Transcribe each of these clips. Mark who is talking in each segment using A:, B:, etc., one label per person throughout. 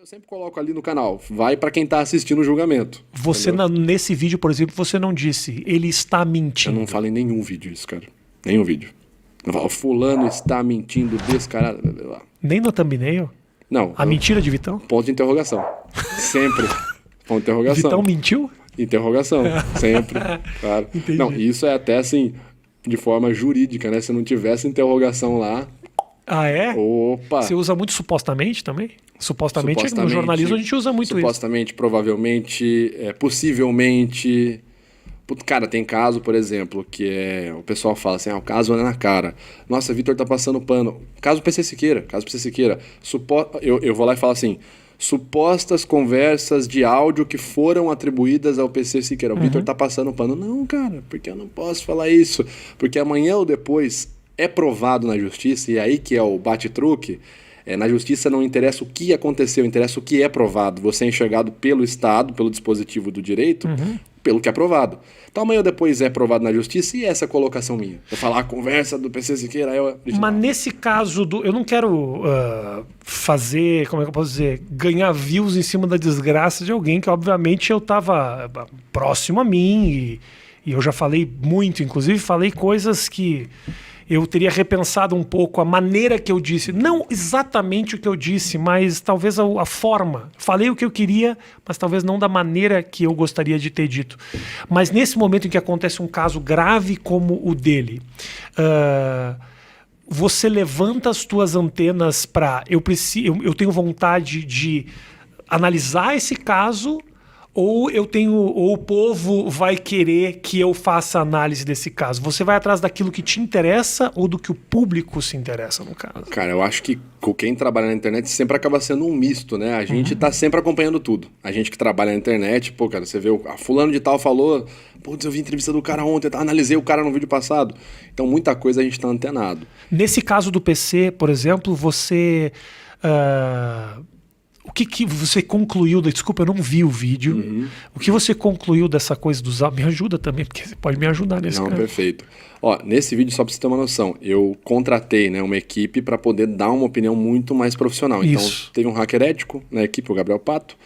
A: Eu sempre coloco ali no canal, vai para quem tá assistindo o julgamento.
B: Você, nesse vídeo, por exemplo, você não disse, ele está
A: Eu
B: mentindo.
A: não falo em nenhum vídeo isso, cara. Nenhum vídeo. Eu falo, fulano está mentindo descarado.
B: Nem no thumbnail?
A: Não.
B: A mentira de Vitão?
A: Ponto de interrogação. Sempre. Ponto de interrogação.
B: Vitão mentiu?
A: Interrogação. Sempre. Claro.
B: Entendi.
A: Não, isso é até assim, de forma jurídica, né? Se não tivesse interrogação lá.
B: Ah, é?
A: Opa!
B: Você usa muito supostamente também? Supostamente no jornalismo a gente usa muito
A: supostamente, provavelmente, possivelmente. Cara, tem caso, por exemplo, que o pessoal fala assim, o caso é na cara. Nossa, Vitor tá passando pano. Caso PC Siqueira. Eu vou lá e falo assim, supostas conversas de áudio que foram atribuídas ao PC Siqueira. O Vitor tá passando pano. Não, cara, porque eu não posso falar isso. Porque amanhã ou depois é provado na justiça, e aí que é o bate-truque. Na justiça não interessa o que aconteceu, interessa o que é provado. Você é enxergado pelo Estado, pelo dispositivo do direito, pelo que é provado. Então amanhã ou depois é provado na justiça e essa colocação minha. Eu falar a conversa do PC Siqueira é original.
B: Mas nesse caso, eu não quero fazer, como é que eu posso dizer, ganhar views em cima da desgraça de alguém que obviamente eu estava próximo a mim e eu já falei muito, inclusive falei coisas que eu teria repensado um pouco a maneira que eu disse. Não exatamente o que eu disse, mas talvez a forma. Falei o que eu queria, mas talvez não da maneira que eu gostaria de ter dito. Mas nesse momento em que acontece um caso grave como o dele, você levanta as tuas antenas para... Eu tenho vontade de analisar esse caso... ou o povo vai querer que eu faça análise desse caso? Você vai atrás daquilo que te interessa ou do que o público se interessa no caso?
A: Cara, eu acho que quem trabalha na internet sempre acaba sendo um misto, né? A gente tá sempre acompanhando tudo. A gente que trabalha na internet, pô, cara, você vê fulano de tal falou, putz, eu vi a entrevista do cara ontem, analisei o cara no vídeo passado. Então muita coisa a gente tá antenado.
B: Nesse caso do PC, por exemplo, você... O que você concluiu? Desculpa, eu não vi o vídeo. O que você concluiu dessa coisa dos áudios? Me ajuda também, porque você pode me ajudar nesse caso.
A: Perfeito. Nesse vídeo, só pra você ter uma noção, eu contratei, né, uma equipe para poder dar uma opinião muito mais profissional.
B: Isso.
A: Então, teve um hacker ético na equipe, o Gabriel Pato,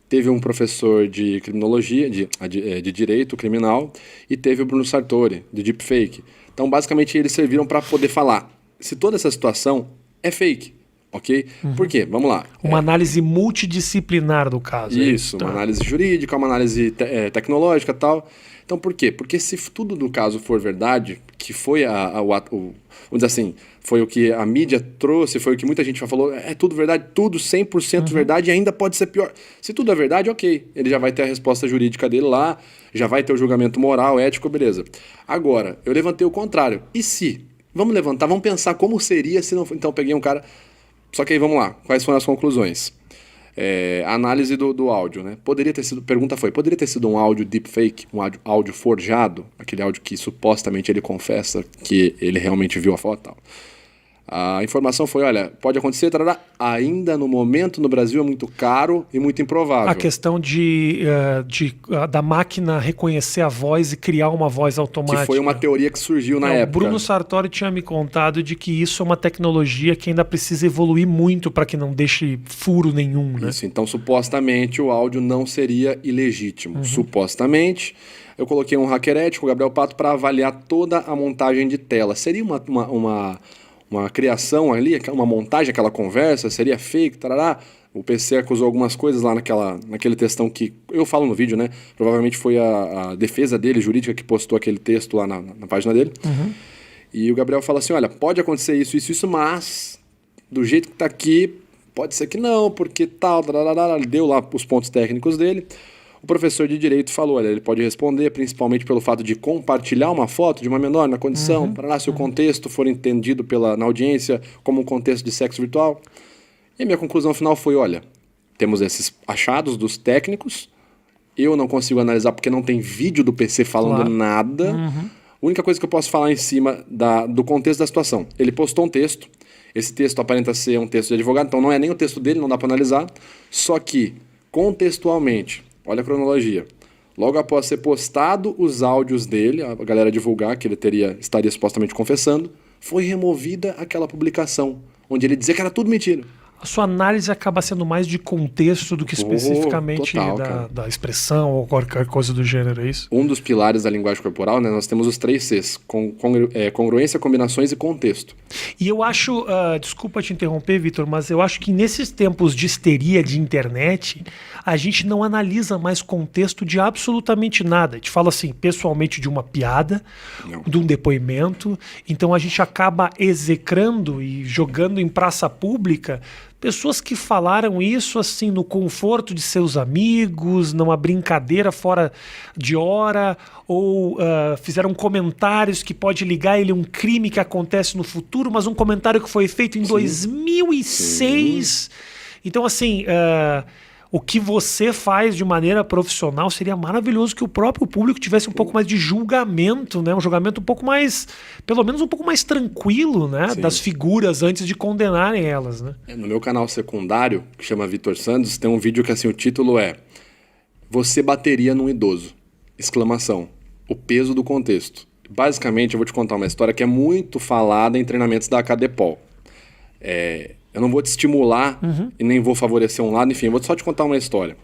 A: teve um professor de criminologia, de direito criminal, e teve o Bruno Sartori, de deepfake. Então, basicamente, eles serviram para poder falar se toda essa situação é fake. Ok? Por quê? Vamos lá.
B: Uma análise multidisciplinar do caso.
A: Isso, uma análise jurídica, uma análise tecnológica e tal. Então, por quê? Porque se tudo do caso for verdade, que foi vamos dizer assim, foi o que a mídia trouxe, foi o que muita gente já falou, é tudo verdade, tudo 100% verdade e ainda pode ser pior. Se tudo é verdade, ok. Ele já vai ter a resposta jurídica dele lá, já vai ter o julgamento moral, ético, beleza. Agora, eu levantei o contrário. E se? Vamos levantar, vamos pensar como seria se não... Então, eu peguei um cara... Só que aí, vamos lá. Quais foram as conclusões? A análise do áudio, né? Pergunta foi, poderia ter sido um áudio deepfake, um áudio forjado? Aquele áudio que supostamente ele confessa que ele realmente viu a foto e tal. A informação foi, olha, pode acontecer, tarará, ainda no momento no Brasil é muito caro e muito improvável.
B: A questão da máquina reconhecer a voz e criar uma voz automática.
A: Que foi uma teoria que surgiu na época.
B: O Bruno Sartori tinha me contado de que isso é uma tecnologia que ainda precisa evoluir muito para que não deixe furo nenhum, né?
A: Isso, então supostamente o áudio não seria ilegítimo. Supostamente, eu coloquei um hacker ético, o Gabriel Pato, para avaliar toda a montagem de tela. Seria uma criação ali, uma montagem, aquela conversa, seria fake, tarará. O PC acusou algumas coisas lá naquele textão que eu falo no vídeo, né? Provavelmente foi a defesa dele, jurídica, que postou aquele texto lá na página dele. E o Gabriel fala assim, olha, pode acontecer isso, mas do jeito que tá aqui, pode ser que não, porque tal, tarará. Ele deu lá os pontos técnicos dele. O professor de direito falou, olha, ele pode responder principalmente pelo fato de compartilhar uma foto de uma menor na condição, se o contexto for entendido na audiência como um contexto de sexo virtual. E a minha conclusão final foi, olha, temos esses achados dos técnicos, eu não consigo analisar porque não tem vídeo do PC falando nada. A única coisa que eu posso falar em cima do contexto da situação, ele postou um texto, esse texto aparenta ser um texto de advogado, então não é nem o texto dele, não dá para analisar, só que contextualmente, olha a cronologia. Logo após ser postado os áudios dele, a galera divulgar que ele estaria supostamente confessando, foi removida aquela publicação, onde ele dizia que era tudo mentira.
B: a sua análise acaba sendo mais de contexto do que especificamente
A: total,
B: da expressão ou qualquer coisa do gênero, é isso?
A: Um dos pilares da linguagem corporal, né, nós temos os 3 Cs, congruência, combinações e contexto.
B: E eu acho, desculpa te interromper, Vitor, mas eu acho que nesses tempos de histeria de internet, a gente não analisa mais contexto de absolutamente nada. A gente fala assim, pessoalmente, de uma piada, de um depoimento, então a gente acaba execrando e jogando em praça pública pessoas que falaram isso assim no conforto de seus amigos, numa brincadeira fora de hora, ou fizeram comentários que pode ligar ele a um crime que acontece no futuro, mas um comentário que foi feito em 2006. Então, assim, o que você faz de maneira profissional seria maravilhoso que o próprio público tivesse um pouco mais de julgamento, né? Um julgamento um pouco mais, pelo menos um pouco mais tranquilo, né? Das figuras antes de condenarem elas, né?
A: No meu canal secundário, que chama Vitor Santos, tem um vídeo que assim, o título é Você bateria num idoso? Exclamação. O peso do contexto. Basicamente, eu vou te contar uma história que é muito falada em treinamentos da Acadepol. Eu não vou te estimular e nem vou favorecer um lado, enfim, eu vou só te contar uma história.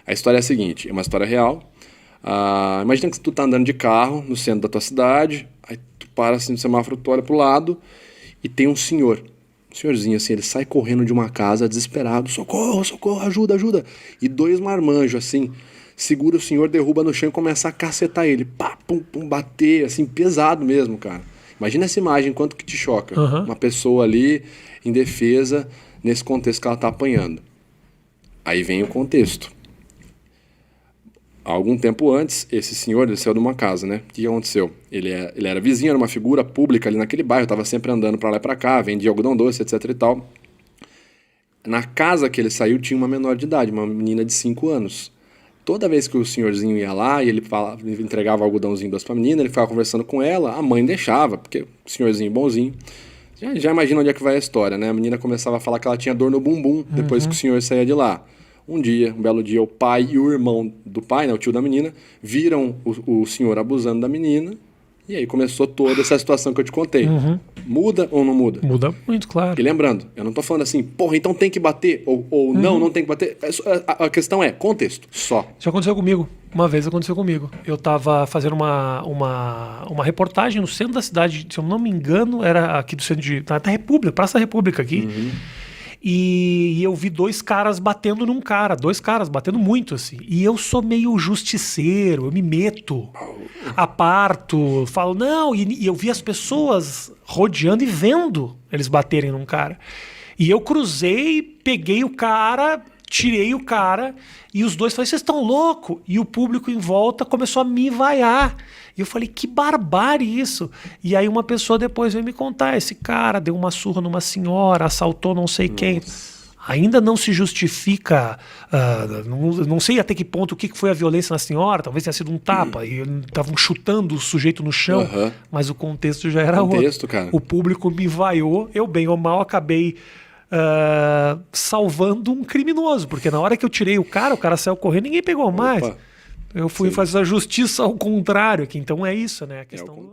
A: A história é a seguinte, é uma história real. Imagina que tu tá andando de carro no centro da tua cidade, aí tu para assim no semáforo, tu olha pro lado e tem um senhorzinho assim, ele sai correndo de uma casa desesperado, socorro, socorro, ajuda, ajuda. E 2 marmanjos assim, segura o senhor, derruba no chão e começa a cacetar ele. Pá, pum, pum, bater, assim, pesado mesmo, cara. Imagina essa imagem, quanto que te choca. Uma pessoa ali em defesa nesse contexto que ela tá apanhando. Aí vem o contexto. Há algum tempo antes, esse senhor, ele saiu de uma casa, né? O que aconteceu? Ele era vizinho, era uma figura pública ali naquele bairro, estava sempre andando para lá e para cá, vendia algodão doce, etc e tal. Na casa que ele saiu tinha uma menor de idade, uma menina de 5 anos. Toda vez que o senhorzinho ia lá e ele entregava algodãozinho doce pra menina, ele ficava conversando com ela, a mãe deixava, porque o senhorzinho bonzinho. Já imagina onde é que vai a história, né? A menina começava a falar que ela tinha dor no bumbum depois que o senhor saía de lá. Um belo dia, o pai e o irmão do pai, né, o tio da menina, viram o senhor abusando da menina. E aí começou toda essa situação que eu te contei. Muda ou não muda?
B: Muda muito, claro.
A: E lembrando, eu não tô falando assim, porra, então tem que bater, ou não tem que bater. A questão é contexto, só.
B: Isso aconteceu comigo. Uma vez aconteceu comigo. Eu tava fazendo uma reportagem no centro da cidade, se eu não me engano, era aqui do centro da República, Praça da República aqui. E eu vi 2 caras batendo num cara, 2 caras batendo muito, assim. E eu sou meio justiceiro, eu me meto, aparto, falo, não, e eu vi as pessoas rodeando e vendo eles baterem num cara. E eu cruzei, peguei o cara, tirei o cara, e os 2 falaram, vocês estão loucos? E o público em volta começou a me vaiar. E eu falei, que barbárie isso. E aí uma pessoa depois veio me contar, esse cara deu uma surra numa senhora, assaltou não sei quem. Ainda não se justifica, não sei até que ponto o que foi a violência na senhora, talvez tenha sido um tapa, e estavam chutando o sujeito no chão, mas o contexto já era outro.
A: Cara.
B: O público me vaiou, eu bem ou mal acabei salvando um criminoso, porque na hora que eu tirei o cara saiu correndo e ninguém pegou mais. Eu fui fazer a justiça ao contrário aqui, então é isso, né? A questão